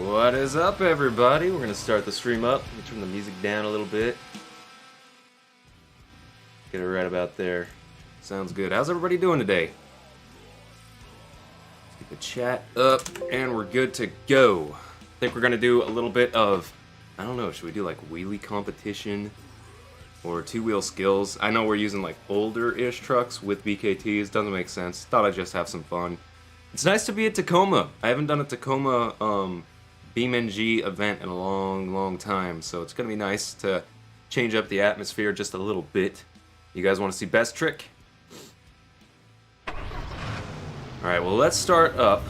What is up, everybody? We're gonna start the stream up. Let me turn the music down a little bit. Get it right about there. Sounds good. How's everybody doing today? Let's get the chat up, and we're good to go. I think we're gonna do a little bit of, I don't know, should we do like wheelie competition or two-wheel skills? I know we're using like older-ish trucks with BKTs. Doesn't make sense. Thought I'd just have some fun. It's nice to be at Tacoma. I haven't done a Tacoma BeamNG event in a long time, so it's gonna be nice to change up the atmosphere just a little bit. You guys want to see best trick? Alright, well, let's start up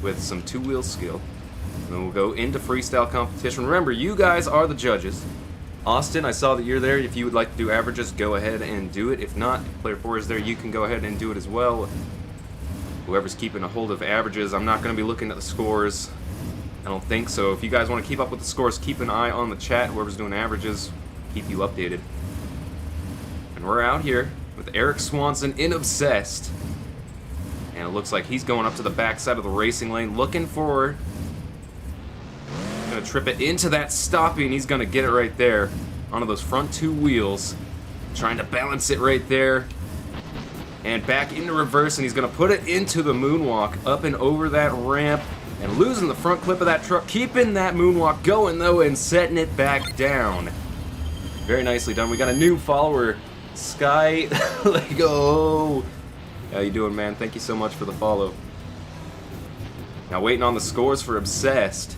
with some two-wheel skill. And then we'll go into freestyle competition. Remember, you guys are the judges. Austin, I saw that you're there. If you would like to do averages, go ahead and do it. If not, if Player 4 is there, you can go ahead and do it as well. Whoever's keeping a hold of averages, I'm not going to be looking at the scores. I don't think so. If you guys want to keep up with the scores, keep an eye on the chat. Whoever's doing averages, keep you updated. And we're out here with Eric Swanson in Obsessed. And it looks like he's going up to the backside of the racing lane, looking for... Gonna trip it into that stoppie, and he's gonna get it right there onto those front two wheels. Trying to balance it right there. And back into reverse, and he's gonna put it into the moonwalk, up and over that ramp, and losing the front clip of that truck, keeping that moonwalk going though, and setting it back down. Very nicely done. We got a new follower, Sky Lego. How you doing, man? Thank you so much for the follow. Now waiting on the scores for Obsessed.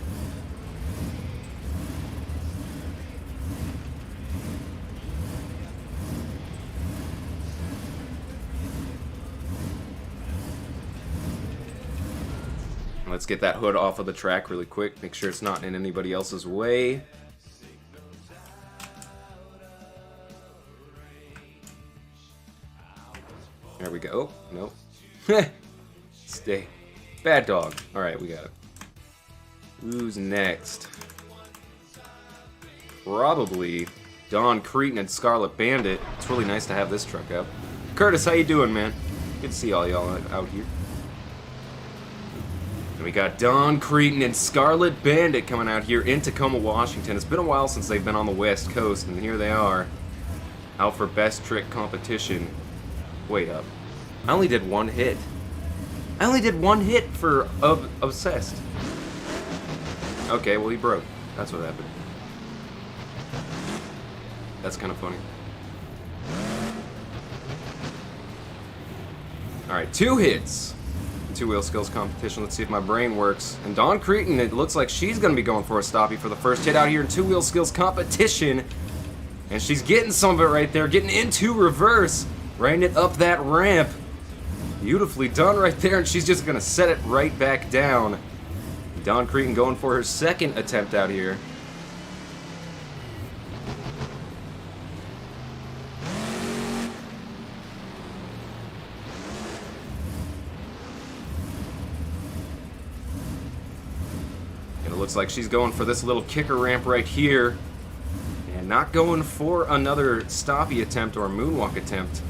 Let's get that hood off of the track really quick. Make sure it's not in anybody else's way. There we go. Nope. Stay. Bad dog. Alright, we got it. Who's next? Probably Don Cretan and Scarlet Bandit. It's really nice to have this truck up. Curtis, how you doing, man? Good to see all y'all out here. We got Don Cretan and Scarlet Bandit coming out here in Tacoma, Washington. It's been a while since they've been on the West Coast, and here they are, out for best trick competition. Wait up. I only did one hit. I only did one hit for Obsessed. Okay, well, he broke. That's what happened. That's kind of funny. Alright, 2 hits. Two-wheel skills competition. Let's see if my brain works. And Dawn Cretan, it looks like she's going to be going for a stoppie for the first hit out here in two-wheel skills competition. And she's getting some of it right there, getting into reverse, riding it up that ramp. Beautifully done right there, and she's just going to set it right back down. Dawn Cretan going for her second attempt out here. Looks like she's going for this little kicker ramp right here, and not going for another stoppie attempt or a moonwalk attempt.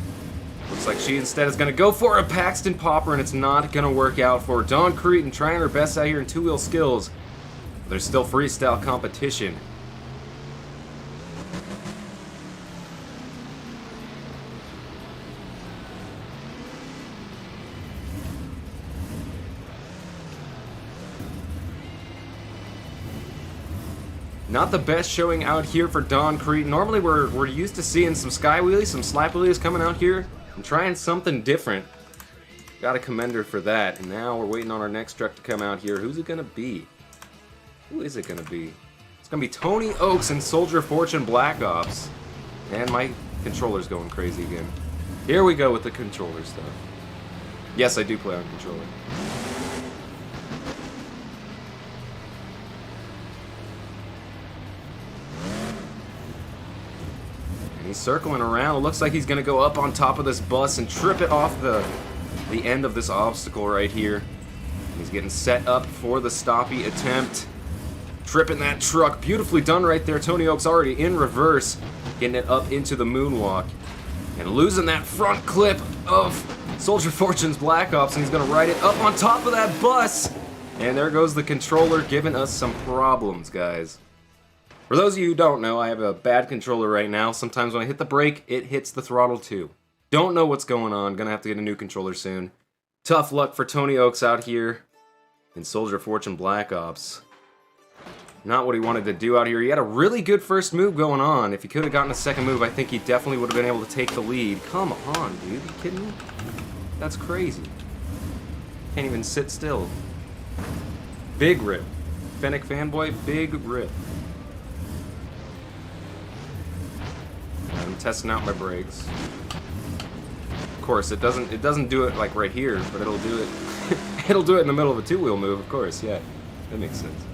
Looks like she instead is going to go for a Paxton Popper, and it's not going to work out for Dawn Cretan, trying her best out here in two-wheel skills. There's still freestyle competition. Not the best showing out here for Dawn Cretan. Normally we're used to seeing some sky wheelies, some slap wheelies coming out here and trying something different. Gotta commend her for that. And now we're waiting on our next truck to come out here. Who's it gonna be? Who is it gonna be? It's gonna be Tony Oaks and Soldier Fortune Black Ops. And my controller's going crazy again. Here we go with the controller stuff. Yes, I do play on controller. He's circling around. It looks like he's going to go up on top of this bus and trip it off the end of this obstacle right here. He's getting set up for the stoppie attempt. Tripping that truck. Beautifully done right there. Tony Oaks already in reverse. Getting it up into the moonwalk. And losing that front clip of Soldier Fortune's Black Ops. And he's going to ride it up on top of that bus. And there goes the controller giving us some problems, guys. For those of you who don't know, I have a bad controller right now. Sometimes when I hit the brake, it hits the throttle too. Don't know what's going on. Gonna have to get a new controller soon. Tough luck for Tony Oaks out here in Soldier of Fortune Black Ops. Not what he wanted to do out here. He had a really good first move going on. If he could have gotten a second move, I think he definitely would have been able to take the lead. Come on, dude. Are you kidding me? That's crazy. Can't even sit still. Big rip. Fennec fanboy, big rip. I'm testing out my brakes. Of course, it doesn't do it like right here, but it'll do it. It'll do it in the middle of a two-wheel move, of course. Yeah, that makes sense.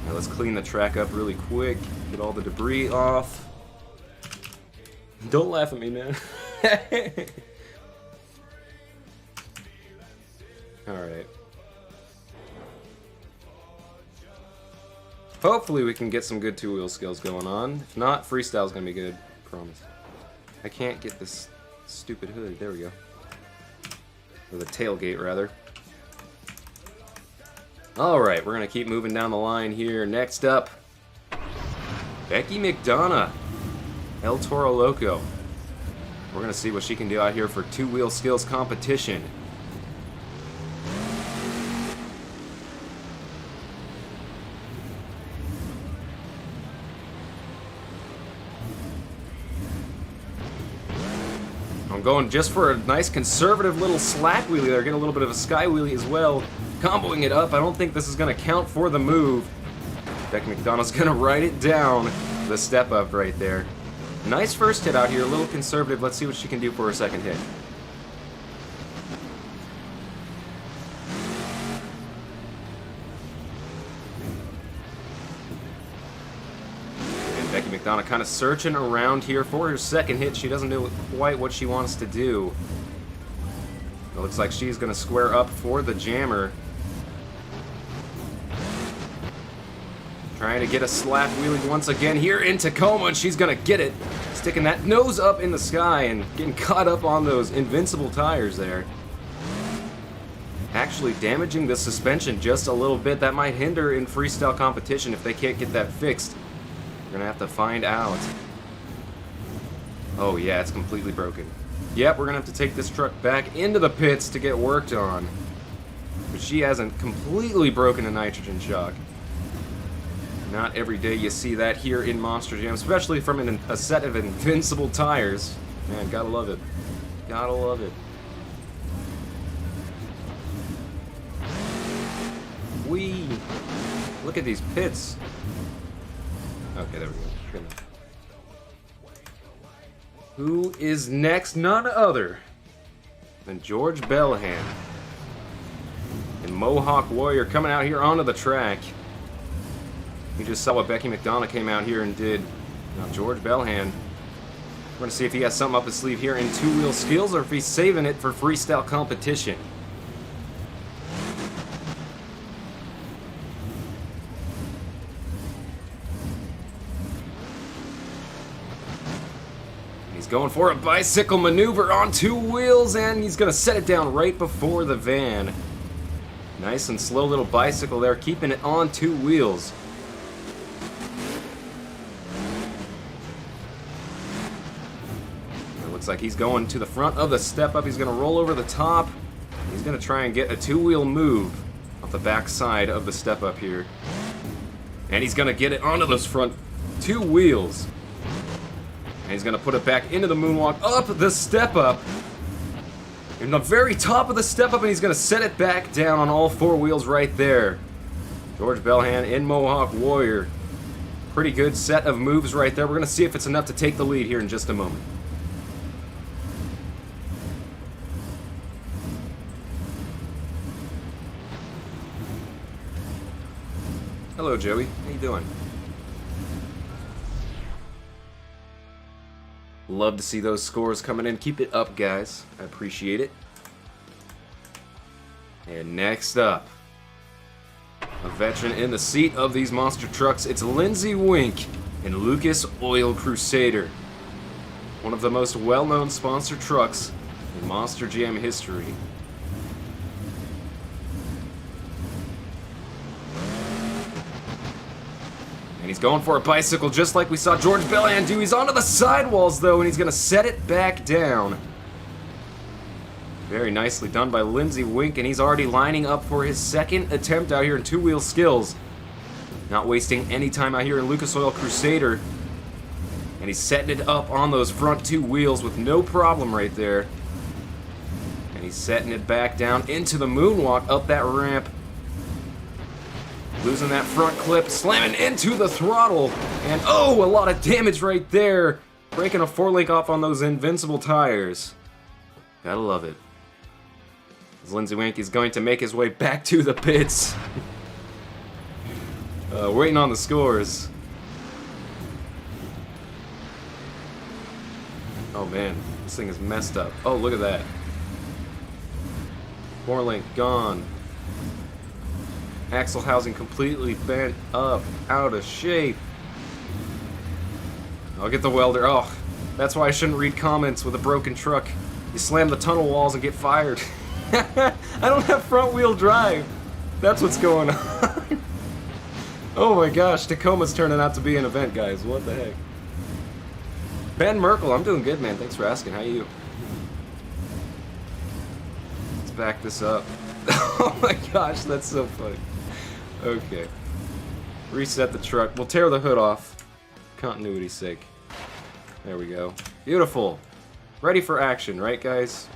Now let's clean the track up really quick. Get all the debris off. Don't laugh at me, man. Alright. Hopefully we can get some good two-wheel skills going on. If not, freestyle's gonna be good. Promise. I can't get this stupid hood. There we go. Or the tailgate, rather. Alright, we're gonna keep moving down the line here. Next up, Becky McDonough, El Toro Loco. We're gonna see what she can do out here for two-wheel skills competition. I'm going just for a nice conservative little slack wheelie there, getting a little bit of a sky wheelie as well. Comboing it up. I don't think this is going to count for the move. Becky McDonough's going to write it down. The step up right there. Nice first hit out here, a little conservative. Let's see what she can do for her second hit. And Becky McDonough kind of searching around here for her second hit. She doesn't know quite what she wants to do. It looks like she's going to square up for the jammer. Trying to get a slap wheelie once again here in Tacoma, and she's gonna get it. Sticking that nose up in the sky and getting caught up on those invincible tires there. Actually damaging the suspension just a little bit. That might hinder in freestyle competition if they can't get that fixed. We're gonna have to find out. Oh yeah, it's completely broken. Yep, we're gonna have to take this truck back into the pits to get worked on. But she hasn't completely broken a nitrogen shock. Not every day you see that here in Monster Jam, especially from a set of invincible tires. Man, gotta love it. Gotta love it. Whee! Look at these pits. Okay, there we go. Who is next? None other than George Bellhand and Mohawk Warrior coming out here onto the track. You just saw what Becky McDonough came out here and did. Now George Bellhand, we're going to see if he has something up his sleeve here in two-wheel skills or if he's saving it for freestyle competition. He's going for a bicycle maneuver on two wheels, and he's going to set it down right before the van. Nice and slow little bicycle there, keeping it on two wheels. Looks like he's going to the front of the step up. He's going to roll over the top. He's going to try and get a two-wheel move off the back side of the step up here. And he's going to get it onto those front two wheels. And he's going to put it back into the moonwalk up the step up. In the very top of the step up, and he's going to set it back down on all four wheels right there. George Bellhand in Mohawk Warrior. Pretty good set of moves right there. We're going to see if it's enough to take the lead here in just a moment. Hello, Joey. How you doing? Love to see those scores coming in. Keep it up, guys. I appreciate it. And next up, a veteran in the seat of these monster trucks. It's Lindsay Wink and Lucas Oil Crusader. One of the most well-known sponsor trucks in Monster Jam history. he's going for a bicycle just like we saw George Bellan do. He's onto the sidewalls though, and he's gonna set it back down. Very nicely done by Lindsay Wink, and he's already lining up for his second attempt out here in two-wheel skills. Not wasting any time out here in Lucas Oil Crusader. And he's setting it up on those front two wheels with no problem right there. And he's setting it back down into the moonwalk up that ramp. Losing that front clip, slamming into the throttle. And oh, a lot of damage right there. Breaking a 4-link off on those invincible tires. Gotta love it. As Lindsay Wink is going to make his way back to the pits. Waiting on the scores. Oh man, this thing is messed up. Oh, look at that. 4-link gone. Axle housing completely bent up, out of shape. I'll get the welder. Oh, that's why I shouldn't read comments with a broken truck. You slam the tunnel walls and get fired. I don't have front-wheel drive. That's what's going on. Oh my gosh, Tacoma's turning out to be an event, guys. What the heck? Ben Merkel, I'm doing good, man. Thanks for asking. How you? Let's back this up. Oh my gosh, that's so funny. Okay. Reset the truck. We'll tear the hood off. Continuity's sake. There we go. Beautiful. Ready for action, right, guys?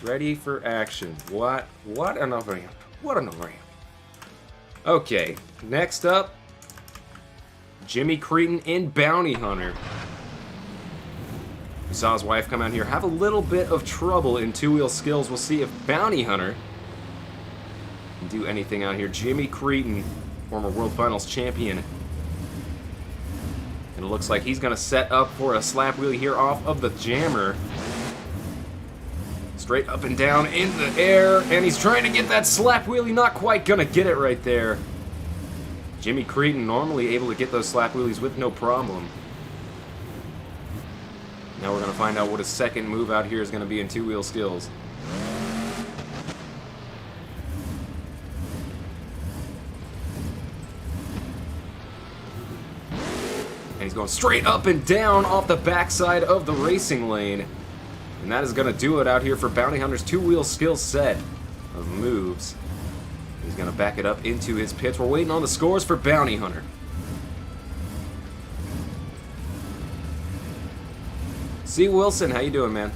Ready for action. What an ramp. What an ramp. Okay, next up, Jimmy Cretin in Bounty Hunter. We saw his wife come out here, have a little bit of trouble in two-wheel skills. We'll see if Bounty Hunter can do anything out here. Jimmy Cretin, former World Finals champion. And it looks like he's going to set up for a slap wheelie here off of the jammer. Straight up and down in the air, and he's trying to get that slap wheelie, not quite gonna get it right there. Jimmy Cretin normally able to get those slap wheelies with no problem. Now we're gonna find out what his second move out here is gonna be in two-wheel skills. And he's going straight up and down off the backside of the racing lane. And that is going to do it out here for Bounty Hunter's two-wheel skill set of moves. He's going to back it up into his pits. We're waiting on the scores for Bounty Hunter. C. Wilson, how you doing, man?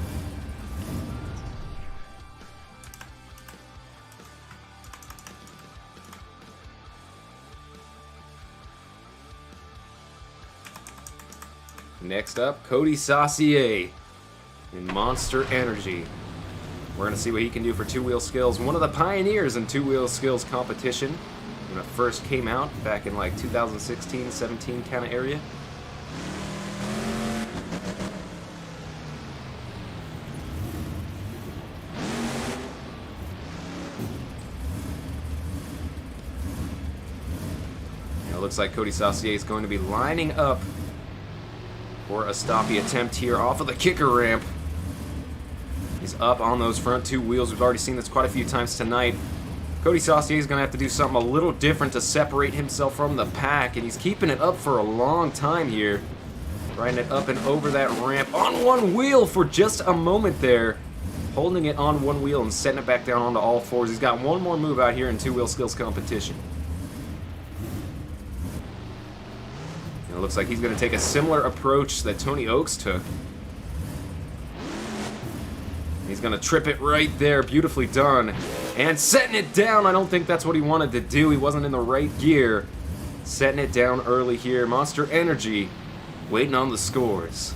Next up, Cody Saucier in Monster Energy. We're going to see what he can do for two-wheel skills. One of the pioneers in two-wheel skills competition when it first came out back in like 2016, 17 kind of area. It looks like Cody Saucier is going to be lining up for a stoppy attempt here off of the kicker ramp. He's up on those front two wheels. We've already seen this quite a few times tonight. Cody Saucier is going to have to do something a little different to separate himself from the pack, and he's keeping it up for a long time here. Riding it up and over that ramp on one wheel for just a moment there. Holding it on one wheel and setting it back down onto all fours. He's got one more move out here in two-wheel skills competition. And it looks like he's going to take a similar approach that Tony Oaks took. He's going to trip it right there. Beautifully done. And setting it down. I don't think that's what he wanted to do. He wasn't in the right gear. Setting it down early here. Monster Energy waiting on the scores.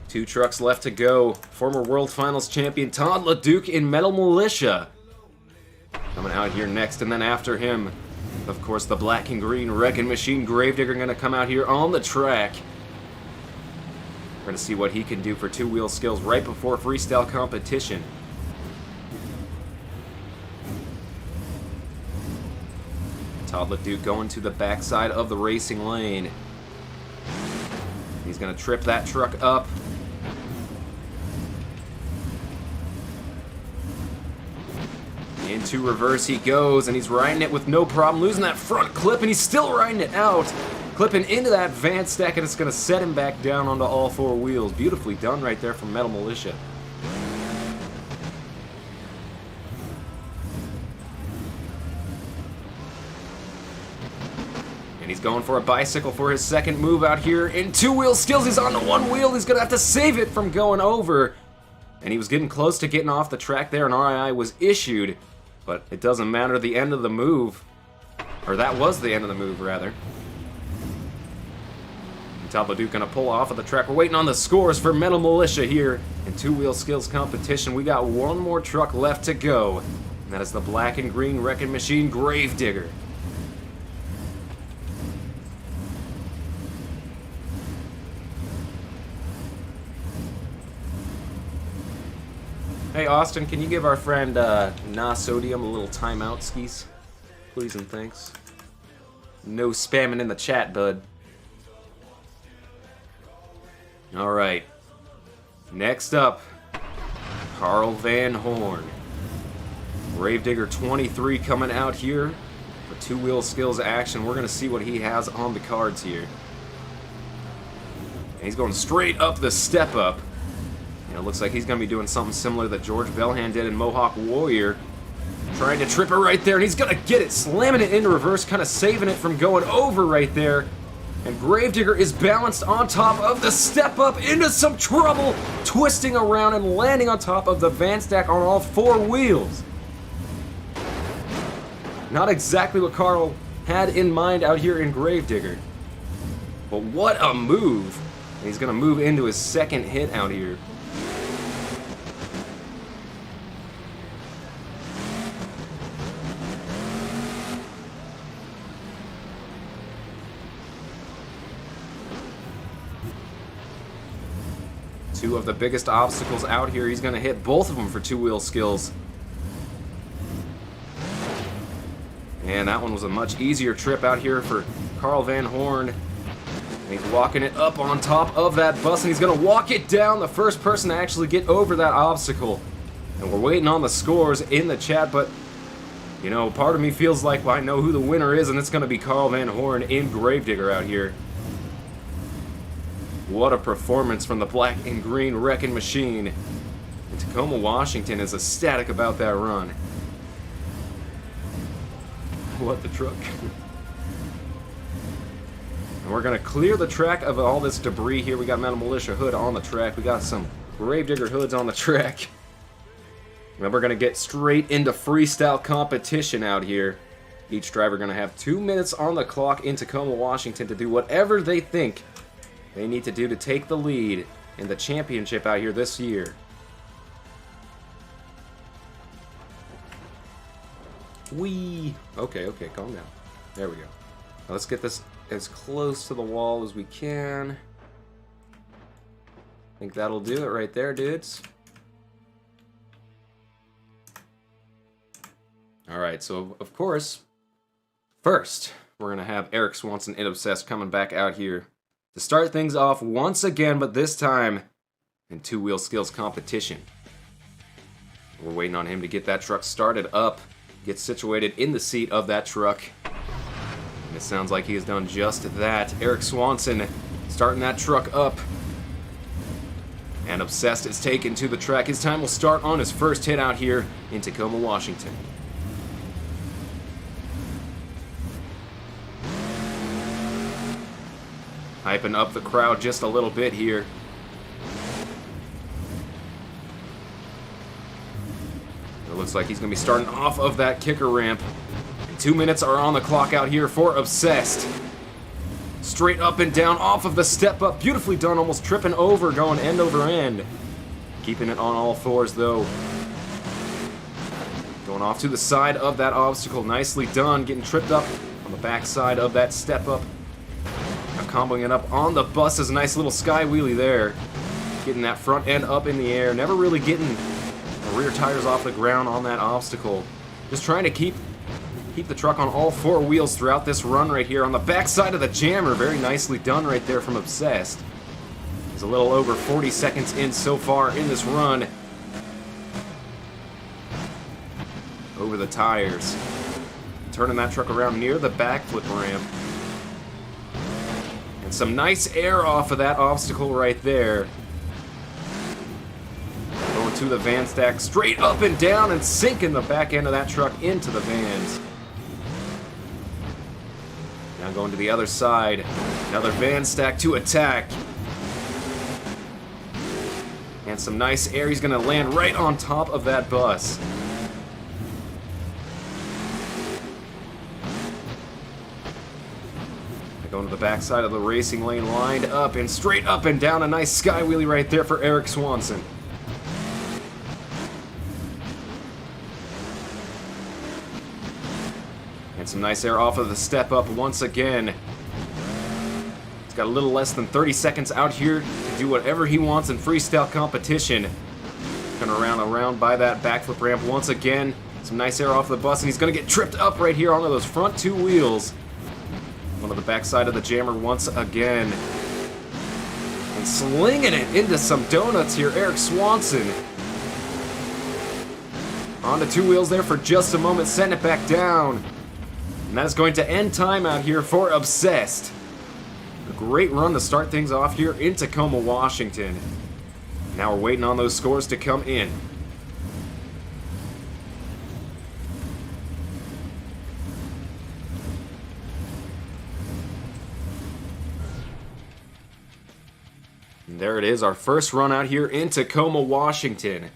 Two trucks left to go. Former World Finals champion Todd LeDuc in Metal Militia coming out here next, and then after him, of course, the black and green Wrecking Machine Gravedigger going to come out here on the track. We're going to see what he can do for two-wheel skills right before freestyle competition. Toddler Duke going to the backside of the racing lane. He's going to trip that truck up. Into reverse he goes, and he's riding it with no problem, losing that front clip, and he's still riding it out. Clipping into that van stack, and it's going to set him back down onto all four wheels. Beautifully done right there from Metal Militia. And he's going for a bicycle for his second move out here. In two-wheel skills, he's on the one wheel. He's going to have to save it from going over. And he was getting close to getting off the track there, and RII was issued. But it doesn't matter, the end of the move. Or that was the end of the move, rather. Toddler Duke gonna pull off of the track. We're waiting on the scores for Metal Militia here in two-wheel skills competition. We got one more truck left to go. And that is the black and green Wrecking Machine Gravedigger. Hey Austin, can you give our friend Sodium a little timeout, skis? Please and thanks. No spamming in the chat, bud. Alright. Next up, Carl Van Horn. Gravedigger 23 coming out here for two-wheel skills action. We're going to see what he has on the cards here. And he's going straight up the step up. It looks like he's going to be doing something similar that George Bellhand did in Mohawk Warrior. Trying to trip it right there, and he's going to get it, slamming it into reverse, kind of saving it from going over right there. And Gravedigger is balanced on top of the step up into some trouble, twisting around and landing on top of the van stack on all four wheels. Not exactly what Carl had in mind out here in Gravedigger. But what a move. And he's going to move into his second hit out here. Two of the biggest obstacles out here. He's going to hit both of them for two-wheel skills. And that one was a much easier trip out here for Carl Van Horn. And he's walking it up on top of that bus, and he's going to walk it down, the first person to actually get over that obstacle. And we're waiting on the scores in the chat, but, you know, part of me feels like, well, I know who the winner is, and it's going to be Carl Van Horn in Gravedigger out here. What a performance from the black and green Wrecking Machine. And Tacoma, Washington is ecstatic about that run. What the truck. And we're going to clear the track of all this debris here. We got Metal Militia hood on the track. We got some Gravedigger hoods on the track. And we're going to get straight into freestyle competition out here. Each driver going to have 2 minutes on the clock in Tacoma, Washington to do whatever they think they need to do to take the lead in the championship out here this year. Okay, calm down. There we go. Now let's get this as close to the wall as we can. I think that'll do it right there, dudes. Alright, so of course, first, we're going to have Eric Swanson and Obsessed coming back out here to start things off once again, but this time in two-wheel skills competition. We're waiting on him to get that truck started up, get situated in the seat of that truck. And it sounds like he has done just that. Eric Swanson starting that truck up. And Obsessed is taken to the track. His time will start on his first hit out here in Tacoma, Washington. Hyping up the crowd just a little bit here. It looks like he's going to be starting off of that kicker ramp. And 2 minutes are on the clock out here for Obsessed. Straight up and down off of the step up. Beautifully done, almost tripping over, going end over end. Keeping it on all fours though. Going off to the side of that obstacle. Nicely done, getting tripped up on the back side of that step up. Now comboing it up on the bus is a nice little sky wheelie there. Getting that front end up in the air. Never really getting the rear tires off the ground on that obstacle. Just trying to keep Keep the truck on all 4 wheels throughout this run right here on the backside of the jammer. Very nicely done right there from Obsessed. He's a little over 40 seconds in so far in this run. Over the tires. Turning that truck around near the backflip ramp. And some nice air off of that obstacle right there. Going to the van stack, straight up and down and sinking the back end of that truck into the vans. Now going to the other side. Another van stack to attack. And some nice air. He's going to land right on top of that bus. Going to the backside of the racing lane, lined up and straight up and down. A nice sky wheelie right there for Eric Swanson. And some nice air off of the step up once again. He's got a little less than 30 seconds out here to do whatever he wants in freestyle competition. Going around by that backflip ramp once again. Some nice air off the bus, and he's going to get tripped up right here onto those front 2 wheels. On the backside of the jammer once again. And slinging it into some donuts here, Eric Swanson. Onto 2 wheels there for just a moment, setting it back down. And that is going to end time out here for Obsessed. A great run to start things off here in Tacoma, Washington. Now we're waiting on those scores to come in. And there it is, our first run out here in Tacoma, Washington.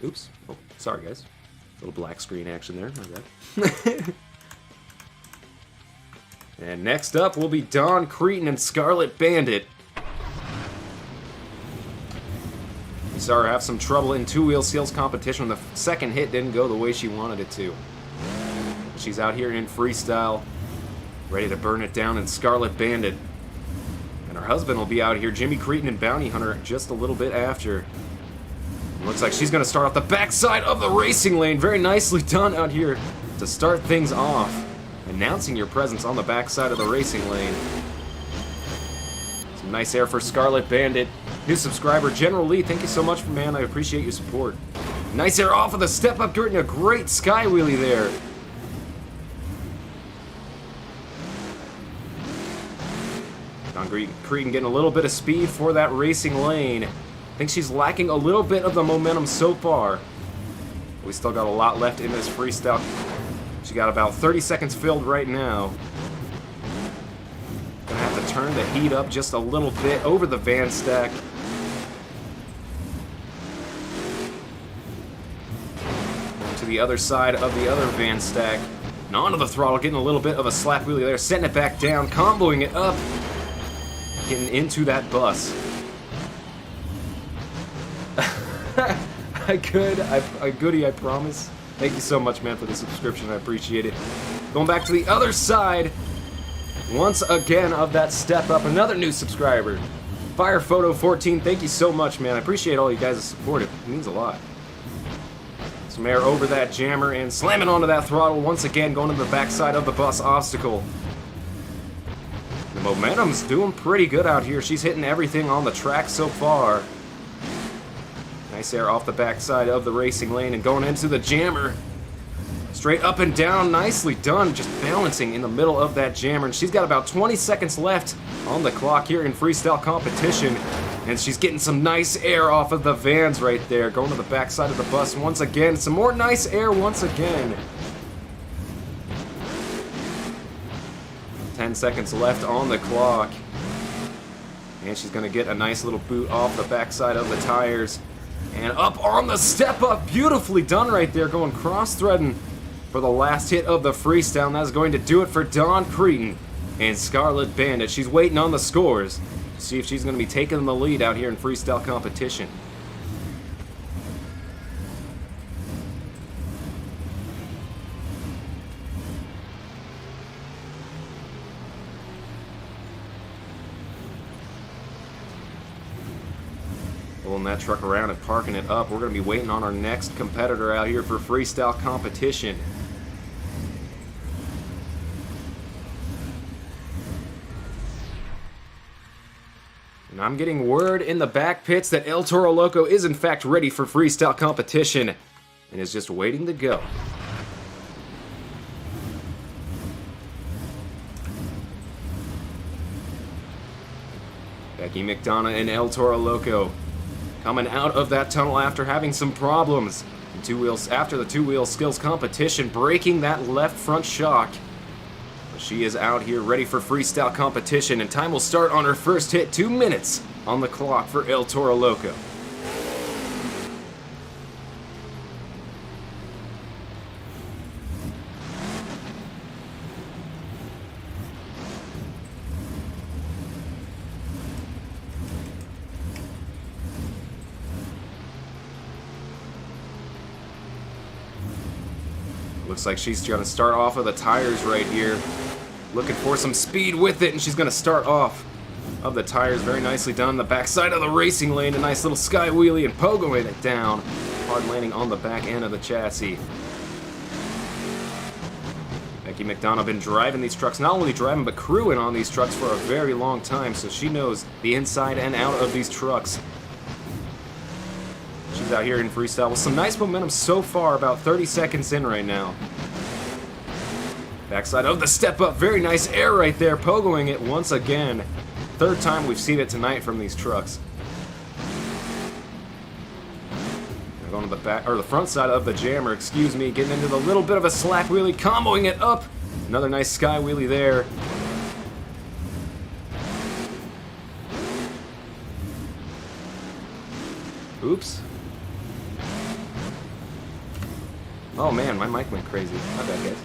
Oops. Oh, sorry, guys. A little black screen action there. My bad. And next up will be Don Cretan and Scarlet Bandit. We saw her have some trouble in 2-wheel skills competition. The second hit didn't go the way she wanted it to. She's out here in freestyle, ready to burn it down in Scarlet Bandit. And her husband will be out here, Jimmy Cretan and Bounty Hunter, just a little bit after. Looks like she's going to start off the backside of the racing lane. Very nicely done out here to start things off. Announcing your presence on the backside of the racing lane. Some nice air for Scarlet Bandit. New subscriber, General Lee, thank you so much, man. I appreciate your support. Nice air off of the step up, getting a great sky wheelie there. Don Cretan getting a little bit of speed for that racing lane. I think she's lacking a little bit of the momentum so far. We still got a lot left in this freestyle. She got about 30 seconds filled right now. Gonna have to turn the heat up just a little bit over the van stack. To the other side of the other van stack. And onto the throttle, getting a little bit of a slap wheelie there, setting it back down, comboing it up. Getting into that bus. I goodie, I promise. Thank you so much, man, for the subscription. I appreciate it. Going back to the other side, once again, of that step up. Another new subscriber. Fire Photo 14, thank you so much, man. I appreciate all you guys' support. It means a lot. Some air over that jammer and slamming onto that throttle once again, going to the backside of the bus obstacle. The momentum's doing pretty good out here. She's hitting everything on the track so far. Nice air off the backside of the racing lane and going into the jammer. Straight up and down, nicely done, just balancing in the middle of that jammer. And she's got about 20 seconds left on the clock here in freestyle competition. And she's getting some nice air off of the vans right there, going to the backside of the bus once again. Some more nice air once again. 10 seconds left on the clock. And she's going to get a nice little boot off the backside of the tires. And up on the step up, beautifully done right there, going cross-threading for the last hit of the freestyle. That's going to do it for Don Cretan and Scarlet Bandit. She's waiting on the scores to see if she's going to be taking the lead out here in freestyle competition. Well, pulling that truck around and parking it up. We're going to be waiting on our next competitor out here for freestyle competition. And I'm getting word in the back pits that El Toro Loco is in fact ready for freestyle competition and is just waiting to go. Becky McDonough and El Toro Loco coming out of that tunnel after having some problems. After the two-wheel skills competition, breaking that left front shock. But she is out here ready for freestyle competition, and time will start on her first hit. 2 minutes on the clock for El Toro Loco. Looks like she's going to start off with the tires right here. Looking for some speed with it, and she's going to start off of the tires. Very nicely done. The backside of the racing lane, a nice little sky wheelie and pogoing it down. Hard landing on the back end of the chassis. Becky McDonough been driving these trucks, not only driving, but crewing on these trucks for a very long time, so she knows the inside and out of these trucks. She's out here in freestyle with some nice momentum so far, about 30 seconds in right now. Backside of the step up, very nice air right there, pogoing it once again. Third time we've seen it tonight from these trucks. They're going to the back, or the front side of the jammer, excuse me, getting into the little bit of a slack wheelie, comboing it up. Another nice sky wheelie there. Oops. Oh man, my mic went crazy. My bad, guys.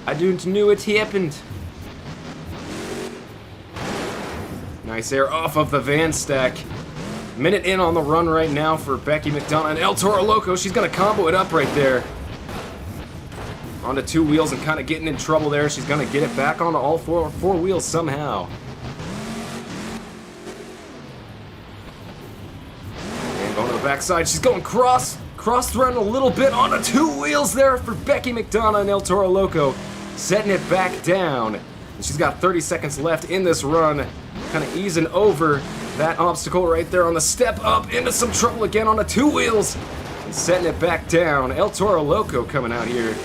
I didn't know it happened. Nice air off of the van stack. Minute in on the run right now for Becky McDonough and El Toro Loco. She's gonna combo it up right there. Onto two wheels and kind of getting in trouble there. She's gonna get it back onto all four wheels somehow. And going to the backside, she's going cross-threading a little bit onto two wheels there for Becky McDonough and El Toro Loco. Setting it back down. And she's got 30 seconds left in this run. Kind of easing over that obstacle right there on the step up into some trouble again on the two wheels. And setting it back down. El Toro Loco coming out here.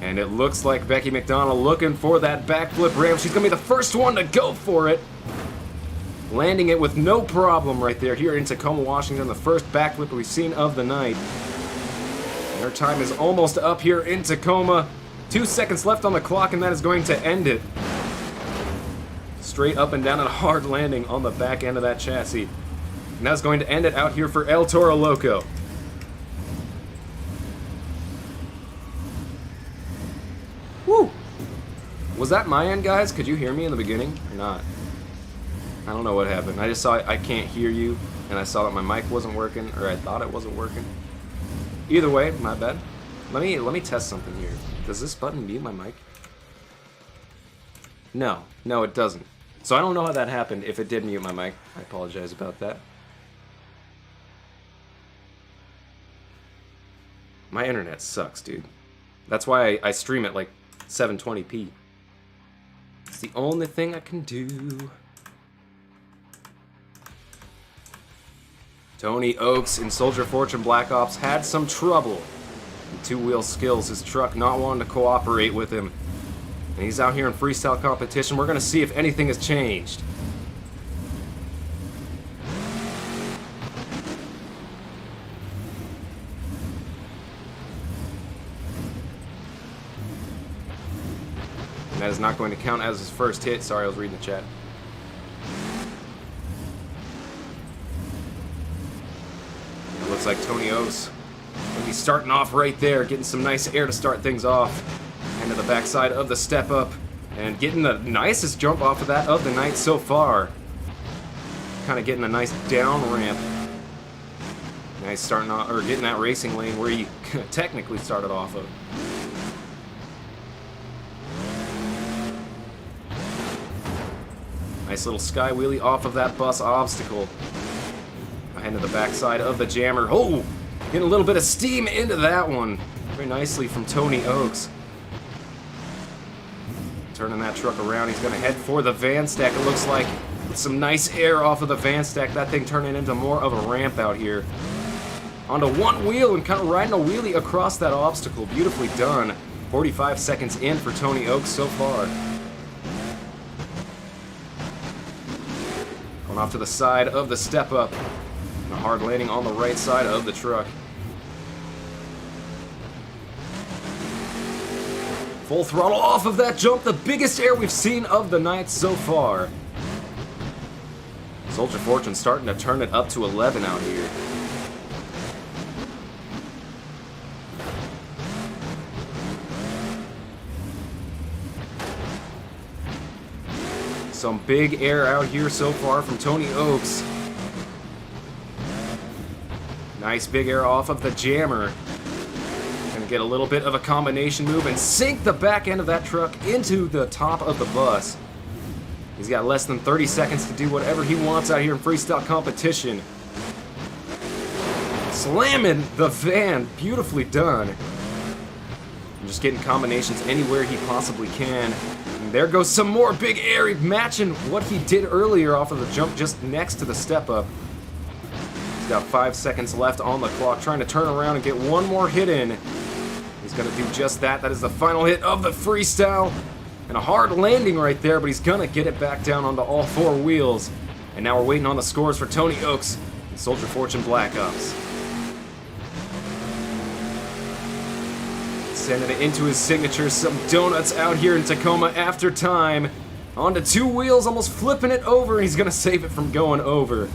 And it looks like Becky McDonough looking for that backflip ramp. She's going to be the first one to go for it. Landing it with no problem right there here in Tacoma, Washington. The first backflip we've seen of the night. And her time is almost up here in Tacoma. 2 seconds left on the clock, and that is going to end it. Straight up and down and a hard landing on the back end of that chassis. And that's going to end it out here for El Toro Loco. Woo! Was that my end, guys? Could you hear me in the beginning or not? I don't know what happened. I just saw I can't hear you, and I saw that my mic wasn't working, or I thought it wasn't working. Either way, my bad. Let me test something here. Does this button mute my mic? No, it doesn't. So I don't know how that happened. If it did mute my mic, I apologize about that. My internet sucks, dude. That's why I stream at like 720p. It's the only thing I can do. Tony Oaks in Soldier Fortune Black Ops had some trouble. In two-wheel skills, his truck not wanting to cooperate with him. And he's out here in freestyle competition. We're going to see if anything has changed. And that is not going to count as his first hit. Sorry, I was reading the chat. It looks like Tony O's going to be starting off right there, getting some nice air to start things off. And to the backside of the step up, and getting the nicest jump off of that of the night so far. Kind of getting a nice down ramp. Nice starting off, or getting that racing lane where you technically started off of. Nice little sky wheelie off of that bus obstacle. Ahead to the backside of the jammer. Oh! Getting a little bit of steam into that one. Very nicely from Tony Oaks. Turning that truck around. He's going to head for the van stack, it looks like. With some nice air off of the van stack. That thing turning into more of a ramp out here. Onto one wheel and kind of riding a wheelie across that obstacle. Beautifully done. 45 seconds in for Tony Oaks so far. Going off to the side of the step up. And a hard landing on the right side of the truck. Full throttle off of that jump. The biggest air we've seen of the night so far. Soldier Fortune starting to turn it up to 11 out here. Some big air out here so far from Tony Oaks. Nice big air off of the jammer. Gonna get a little bit of a combination move and sink the back end of that truck into the top of the bus. He's got less than 30 seconds to do whatever he wants out here in freestyle competition. Slamming the van. Beautifully done. And just getting combinations anywhere he possibly can. And there goes some more big air, matching what he did earlier off of the jump just next to the step up. He's got 5 seconds left on the clock, trying to turn around and get one more hit in. He's going to do just that. That is the final hit of the freestyle. And a hard landing right there, but he's going to get it back down onto all four wheels. And now we're waiting on the scores for Tony Oaks and Soldier Fortune Black Ops. Sending it into his signature. Some donuts out here in Tacoma after time. Onto two wheels, almost flipping it over. He's going to save it from going over.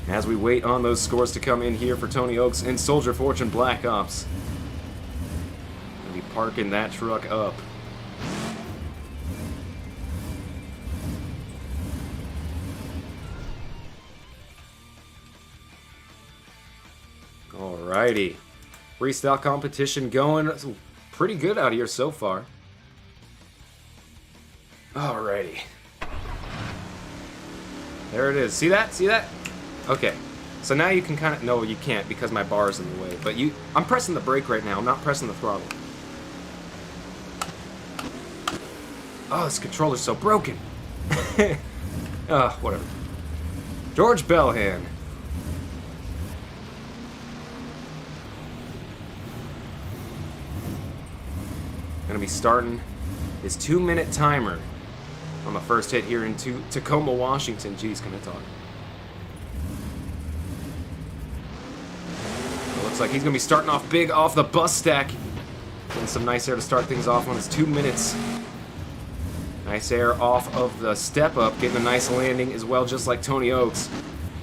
As we wait on those scores to come in here for Tony Oaks and Soldier Fortune Black Ops. Gonna be parking that truck up. Alrighty. Freestyle competition going pretty good out here so far. Alrighty. There it is. See that? See that? Okay. So now you can kind of... No, you can't because my bar's in the way. But I'm pressing the brake right now. I'm not pressing the throttle. Oh, this controller's so broken. Whatever. George Bellhan. Gonna be starting his 2-minute timer on the first hit here in Tacoma, Washington. Jeez, can I talk? It looks like he's gonna be starting off big off the bus stack. Getting some nice air to start things off on his 2 minutes. Nice air off of the step up, getting a nice landing as well, just like Tony Oaks.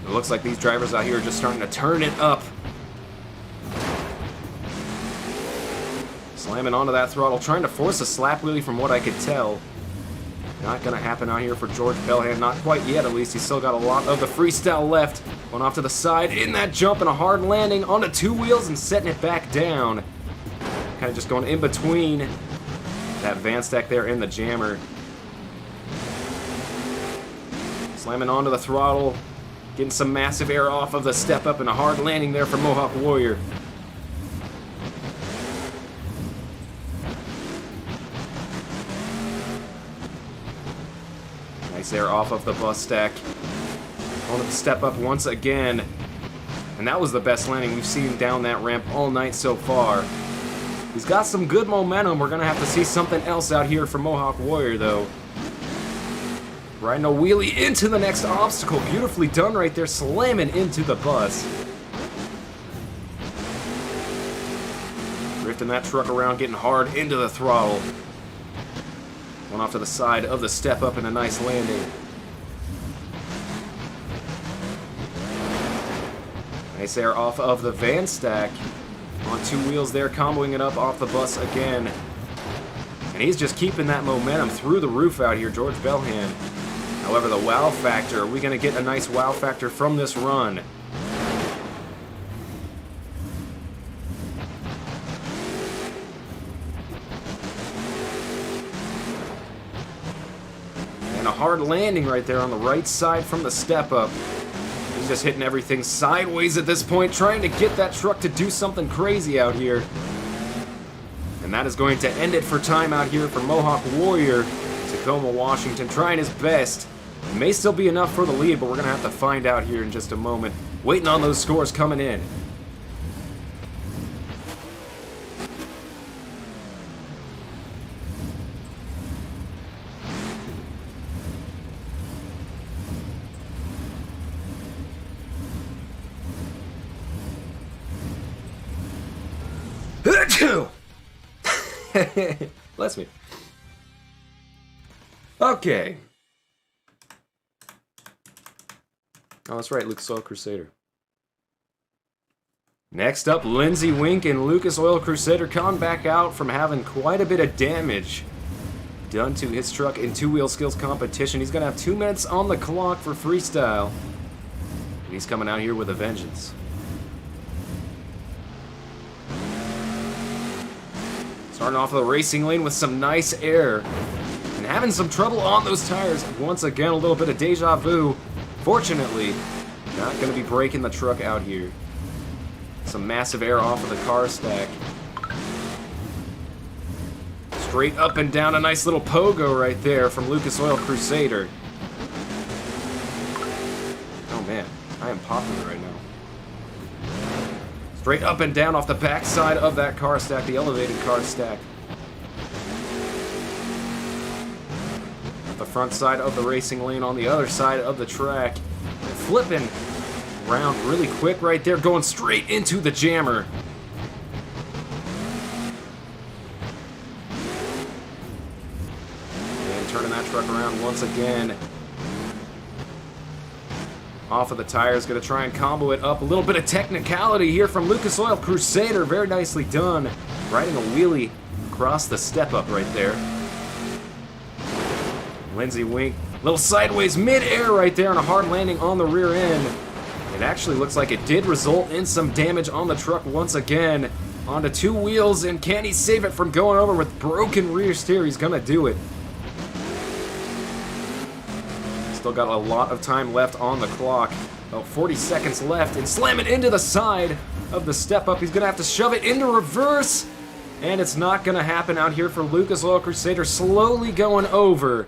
It looks like these drivers out here are just starting to turn it up. Slamming onto that throttle, trying to force a slap wheelie from what I could tell. Not gonna happen out here for George Bellhan, not quite yet at least. He's still got a lot of the freestyle left. Going off to the side in that jump and a hard landing onto two wheels and setting it back down. Kind of just going in between that van stack there and the jammer. Slamming onto the throttle, getting some massive air off of the step up and a hard landing there for Mohawk Warrior. Nice air off of the bus stack. Onto the step up once again. And that was the best landing we've seen down that ramp all night so far. He's got some good momentum. We're going to have to see something else out here for Mohawk Warrior, though. Riding a wheelie into the next obstacle. Beautifully done right there, slamming into the bus. Drifting that truck around, getting hard into the throttle. One off to the side of the step up and a nice landing. Nice air off of the van stack. On two wheels there, comboing it up off the bus again. And he's just keeping that momentum through the roof out here, George Bellhan. However, the wow factor, are we going to get a nice wow factor from this run? hard landing right there on the right side from the step up. He's just hitting everything sideways at this point, trying to get that truck to do something crazy out here. And that is going to end it for time out here for Mohawk Warrior. Tacoma, Washington, trying his best. It may still be enough for the lead, but we're going to have to find out here in just a moment. Waiting on those scores coming in. Bless me. Okay. Oh, that's right, Lucas Oil Crusader. Next up, Lindsay Wink and Lucas Oil Crusader coming back out from having quite a bit of damage done to his truck in two-wheel skills competition. He's going to have 2 minutes on the clock for freestyle. And he's coming out here with a vengeance. Starting off the racing lane with some nice air. And having some trouble on those tires. Once again, a little bit of deja vu. Fortunately, not going to be breaking the truck out here. Some massive air off of the car stack. Straight up and down, a nice little pogo right there from Lucas Oil Crusader. Oh man, I am popular right now. Straight up and down off the backside of that car stack, the elevated car stack. The front side of the racing lane on the other side of the track. Flipping around really quick right there, going straight into the jammer. And turning that truck around once again. Off of the tires, gonna try and combo it up. A little bit of technicality here from Lucas Oil Crusader, very nicely done. Riding a wheelie across the step up right there. Lindsay Wink, little sideways mid-air right there and a hard landing on the rear end. It actually looks like it did result in some damage on the truck once again. Onto two wheels, and can he save it from going over with broken rear steer? He's gonna do it. Still got a lot of time left on the clock. About 40 seconds left, and slam it into the side of the step up. He's gonna have to shove it into reverse, and it's not gonna happen out here for Lucas Oil Crusader, slowly going over.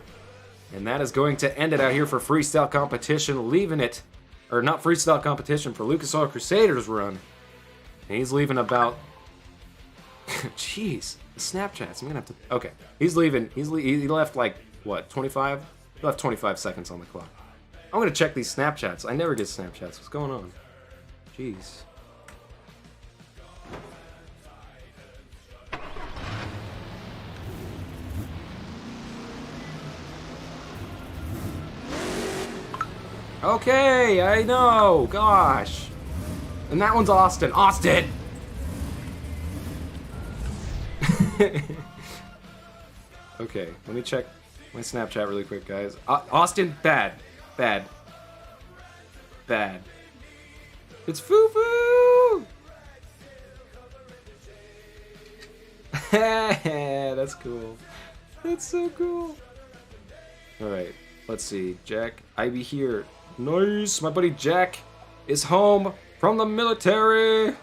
And that is going to end it out here for freestyle competition, leaving it, or not freestyle competition, for Lucas Oil Crusader's run. And he's leaving about, jeez, the Snapchats, I'm gonna have to, okay. He's leaving, he left like, what, 25? He left 25 seconds on the clock. I'm gonna check these Snapchats. I never get Snapchats, what's going on? Jeez. Okay, I know, gosh. And that one's Austin. Austin! Okay, let me check my Snapchat really quick, guys. Austin, bad. Bad. Bad. It's Foo-Foo! That's cool. That's so cool. Alright, let's see. Jack, I be here. Nice! My buddy Jack is home from the military!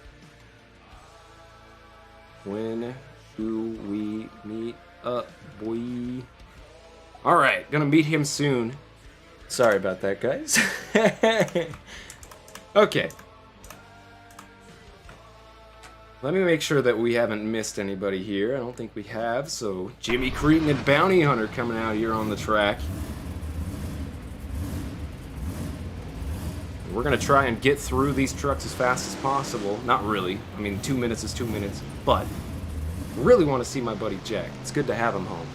When do we meet up, boy? Alright, gonna meet him soon. Sorry about that, guys. Okay. Let me make sure that we haven't missed anybody here. I don't think we have, so Jimmy Cretin and Bounty Hunter coming out here on the track. We're gonna try and get through these trucks as fast as possible. Not really. I mean, 2 minutes is 2 minutes, but really want to see my buddy Jack. It's good to have him home.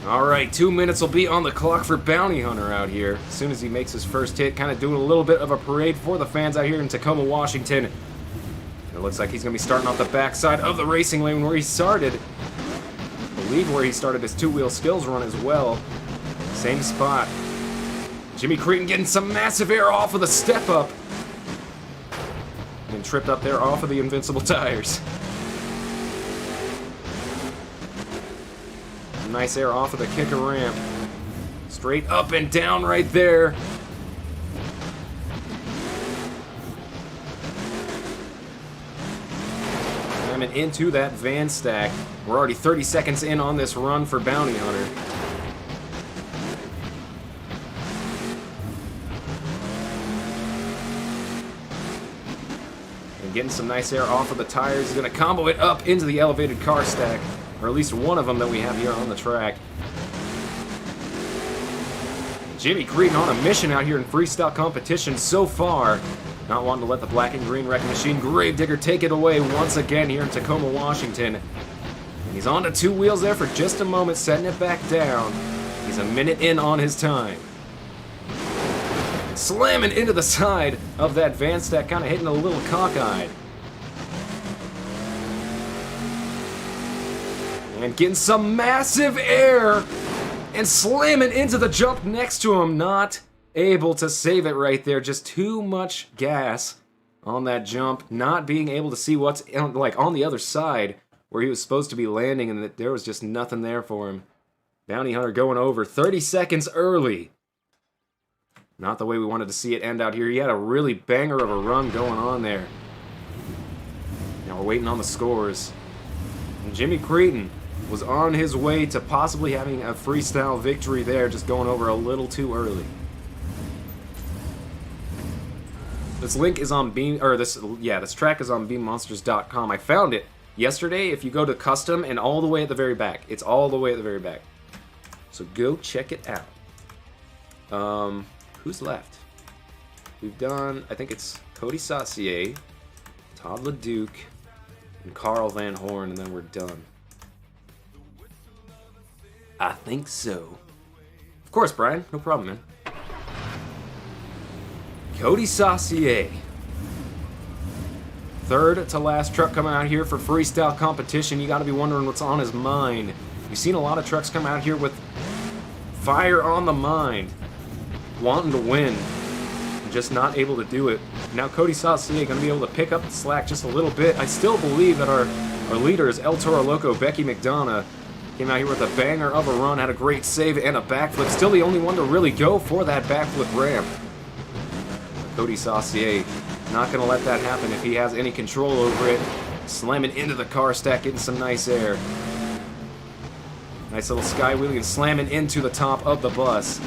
Alright, 2 minutes will be on the clock for Bounty Hunter out here. As soon as he makes his first hit, kind of doing a little bit of a parade for the fans out here in Tacoma, Washington. It looks like he's going to be starting off the backside of the racing lane where he started. I believe where he started his two-wheel skills run as well. Same spot. Jimmy Cretin getting some massive air off of the step up. And tripped up there off of the invincible tires. Nice air off of the kicker ramp. Straight up and down right there. Climbing into that van stack. We're already 30 seconds in on this run for Bounty Hunter. And getting some nice air off of the tires. He's going to combo it up into the elevated car stack. Or at least one of them that we have here on the track. Jimmy Creedon on a mission out here in freestyle competition so far. Not wanting to let the black and green wrecking machine Gravedigger take it away once again here in Tacoma, Washington. And he's on to two wheels there for just a moment, setting it back down. He's a minute in on his time. Slamming into the side of that van stack, kind of hitting a little cockeyed. And getting some massive air and slamming into the jump next to him. Not able to save it right there. Just too much gas on that jump. Not being able to see what's like on the other side where he was supposed to be landing, and that there was just nothing there for him. Bounty Hunter going over 30 seconds early. Not the way we wanted to see it end out here. He had a really banger of a run going on there. Now we're waiting on the scores. And Jimmy Creedon was on his way to possibly having a freestyle victory there, just going over a little too early. This link is on this track is on BeamMonsters.com. I found it yesterday. If you go to custom and all the way at the very back, it's all the way at the very back. So go check it out. Who's left? We've done, I think it's Cody Saucier, Todd LeDuc, and Carl Van Horn, and then we're done. I think so. Of course, Brian. No problem, man. Cody Saucier. Third to last truck coming out here for freestyle competition. You gotta be wondering what's on his mind. You've seen a lot of trucks come out here with fire on the mind, wanting to win, and just not able to do it. Now Cody Saucier gonna be able to pick up the slack just a little bit. I still believe that our leader is El Toro Loco, Becky McDonough. Came out here with a banger of a run, had a great save and a backflip. Still the only one to really go for that backflip ramp. Cody Saucier not going to let that happen if he has any control over it. Slamming into the car stack, getting some nice air. Nice little sky wheelie and slamming into the top of the bus.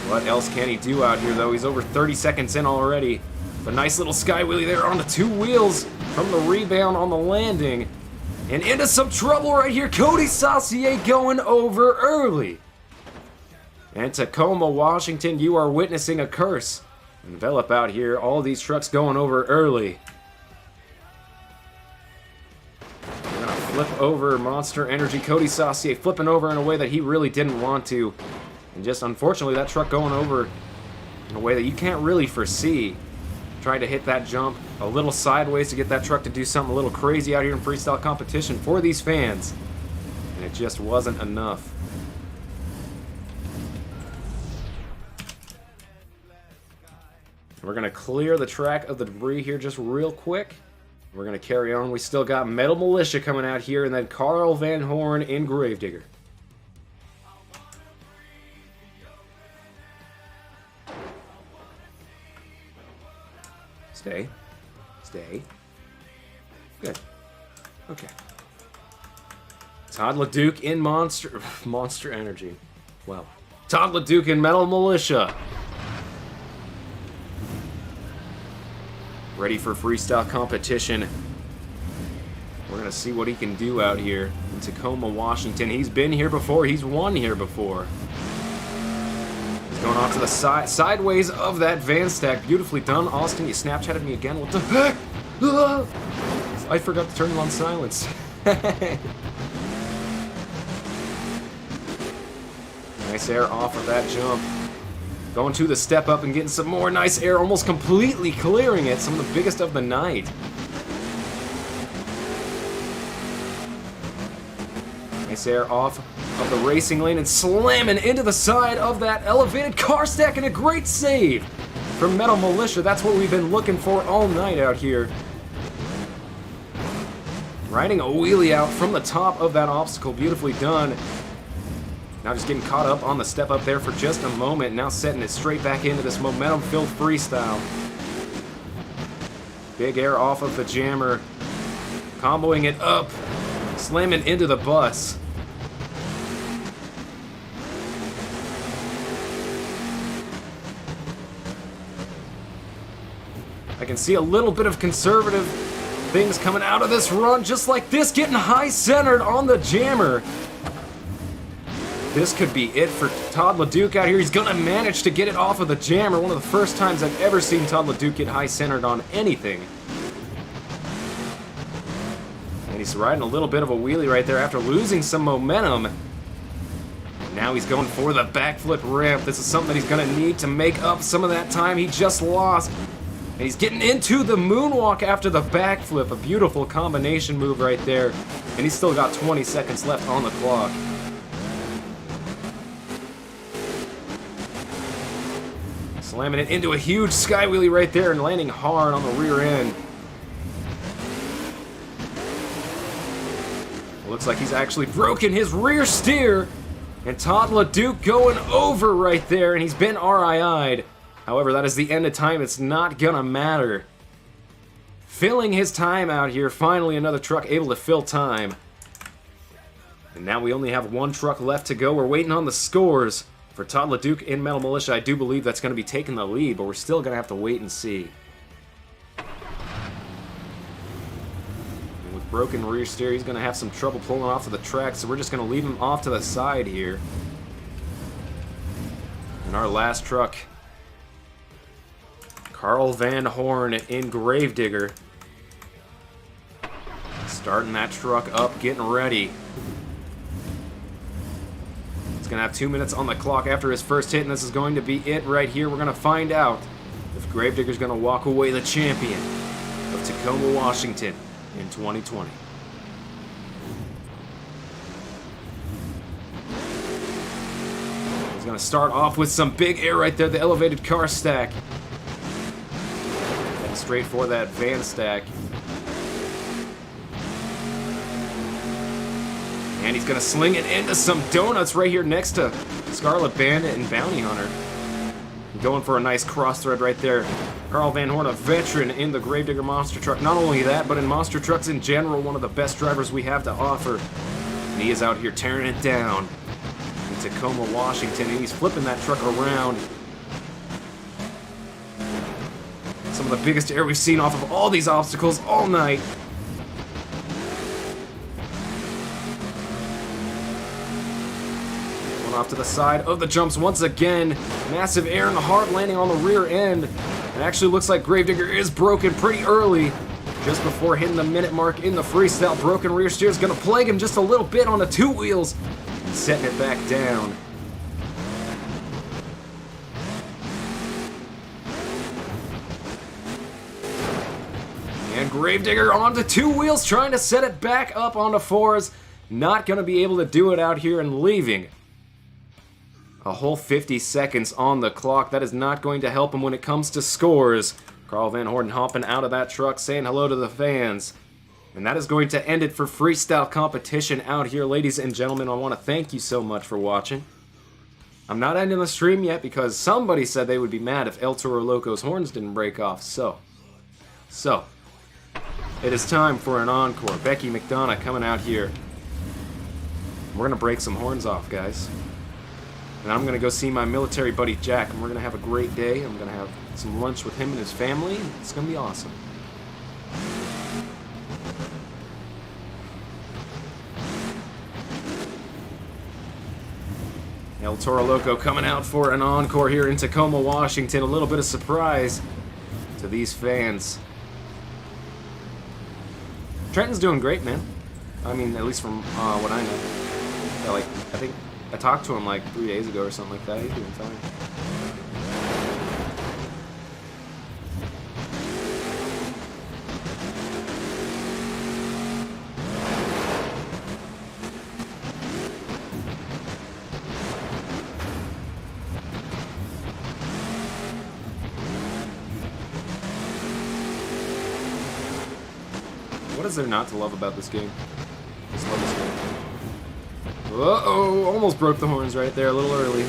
What else can he do out here, though? He's over 30 seconds in already. A nice little sky wheelie there on the two wheels from the rebound on the landing. And into some trouble right here. Cody Saucier going over early. And Tacoma, Washington, you are witnessing a curse envelop out here. All these trucks going over early. We're gonna flip over Monster Energy. Cody Saucier flipping over in a way that he really didn't want to. And just unfortunately, that truck going over in a way that you can't really foresee. Tried to hit that jump a little sideways to get that truck to do something a little crazy out here in freestyle competition for these fans. And it just wasn't enough. We're going to clear the track of the debris here just real quick. We're going to carry on. We still got Metal Militia coming out here, and then Carl Van Horn in Gravedigger. Stay. Stay. Good. Okay. Todd LeDuc in Monster Energy. Well, Todd LeDuc in Metal Militia. Ready for freestyle competition. We're going to see what he can do out here in Tacoma, Washington. He's been here before. He's won here before. He's going off to the sideways of that van stack. Beautifully done, Austin. You Snapchatted me again. What the heck? Ah! I forgot to turn it on silence. Nice air off of that jump. Going to the step up and getting some more nice air, almost completely clearing it. Some of the biggest of the night. Nice air off of the racing lane and slamming into the side of that elevated car stack, and a great save from Metal Militia. That's what we've been looking for all night out here. Riding a wheelie out from the top of that obstacle. Beautifully done. Now just getting caught up on the step up there for just a moment. Now setting it straight back into this momentum-filled freestyle. Big air off of the jammer. Comboing it up. Slamming into the bus. I can see a little bit of conservative things coming out of this run, just like this, getting high-centered on the jammer. This could be it for Todd LeDuc out here. He's gonna manage to get it off of the jammer. One of the first times I've ever seen Todd LeDuc get high-centered on anything. And he's riding a little bit of a wheelie right there after losing some momentum. And now he's going for the backflip ramp. This is something that he's gonna need to make up some of that time he just lost. And he's getting into the moonwalk after the backflip. A beautiful combination move right there. And he's still got 20 seconds left on the clock. Slamming it into a huge sky wheelie right there and landing hard on the rear end. Looks like he's actually broken his rear steer. And Todd LeDuc going over right there, and he's been RII'd. However, that is the end of time. It's not gonna matter. Filling his time out here. Finally, another truck able to fill time. And now we only have one truck left to go. We're waiting on the scores for Todd LeDuc in Metal Militia. I do believe that's going to be taking the lead, but we're still going to have to wait and see. And with broken rear steer, he's going to have some trouble pulling off to the track, so we're just going to leave him off to the side here. And our last truck, Carl Van Horn in Gravedigger. Starting that truck up, getting ready. He's going to have 2 minutes on the clock after his first hit, and this is going to be it right here. We're going to find out if Gravedigger's going to walk away the champion of Tacoma, Washington in 2020. He's going to start off with some big air right there, the elevated car stack. Heading straight for that van stack. And he's going to sling it into some donuts right here next to Scarlet Bandit and Bounty Hunter. Going for a nice cross thread right there. Carl Van Horn, a veteran in the Gravedigger monster truck. Not only that, but in monster trucks in general, one of the best drivers we have to offer. And he is out here tearing it down in Tacoma, Washington. And he's flipping that truck around. Some of the biggest air we've seen off of all these obstacles all night. Off to the side of the jumps once again. Massive air in the heart, landing on the rear end. It actually looks like Gravedigger is broken pretty early. Just before hitting the minute mark in the freestyle, broken rear steer is going to plague him just a little bit on the two wheels. Setting it back down. And Gravedigger onto two wheels, trying to set it back up onto fours. Not going to be able to do it out here and leaving a whole 50 seconds on the clock. That is not going to help him when it comes to scores. Carl Van Horn hopping out of that truck, saying hello to the fans. And that is going to end it for freestyle competition out here. Ladies and gentlemen, I want to thank you so much for watching. I'm not ending the stream yet because somebody said they would be mad if El Toro Loco's horns didn't break off. So, it is time for an encore. Becky McDonough coming out here. We're going to break some horns off, guys. And I'm going to go see my military buddy Jack, and we're going to have a great day. I'm going to have some lunch with him and his family, and it's going to be awesome. El Toro Loco coming out for an encore here in Tacoma, Washington. A little bit of surprise to these fans. Trenton's doing great, man. I mean, at least from what I know. Yeah, like, I think I talked to him like 3 days ago or something like that. He's doing fine. What is there not to love about this game? Just love this game. Uh-oh, almost broke the horns right there, a little early.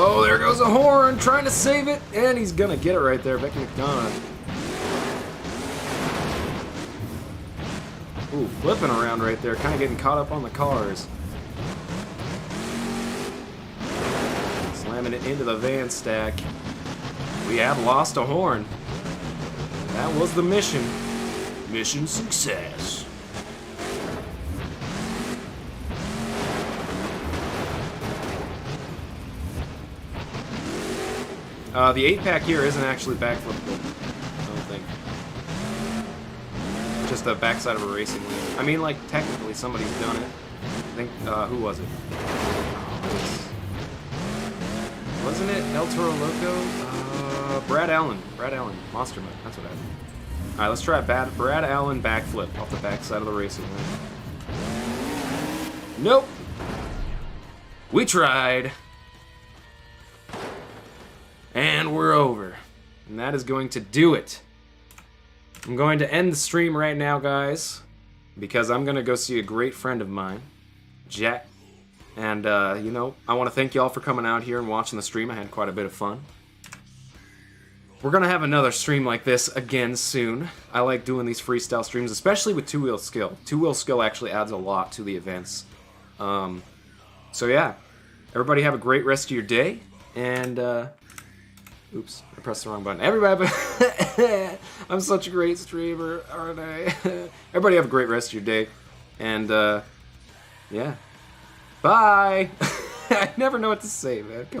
Oh, there goes a horn, trying to save it, and he's gonna get it right there, Becky McDonough. Ooh, flipping around right there, kind of getting caught up on the cars. Slamming it into the van stack. We have lost a horn. That was the mission. Mission success. The 8-pack here isn't actually backflippable, I don't think. Just the backside of a racing wheel. I mean, like, technically somebody's done it. I think, who was it? Wasn't it El Toro Loco? Brad Allen. Brad Allen. Monster Mode. That's what I did. Alright, let's try Brad Allen backflip off the backside of the racing wheel. Nope. We tried. And we're over. And that is going to do it. I'm going to end the stream right now, guys, because I'm going to go see a great friend of mine, Jack. And, you know, I want to thank y'all for coming out here and watching the stream. I had quite a bit of fun. We're going to have another stream like this again soon. I like doing these freestyle streams, especially with two-wheel skill. Two-wheel skill actually adds a lot to the events. So, yeah. Everybody have a great rest of your day. And, oops, I pressed the wrong button. Everybody, I'm such a great streamer, aren't I? Everybody have a great rest of your day. And, yeah. Bye! I never know what to say, man. Come on.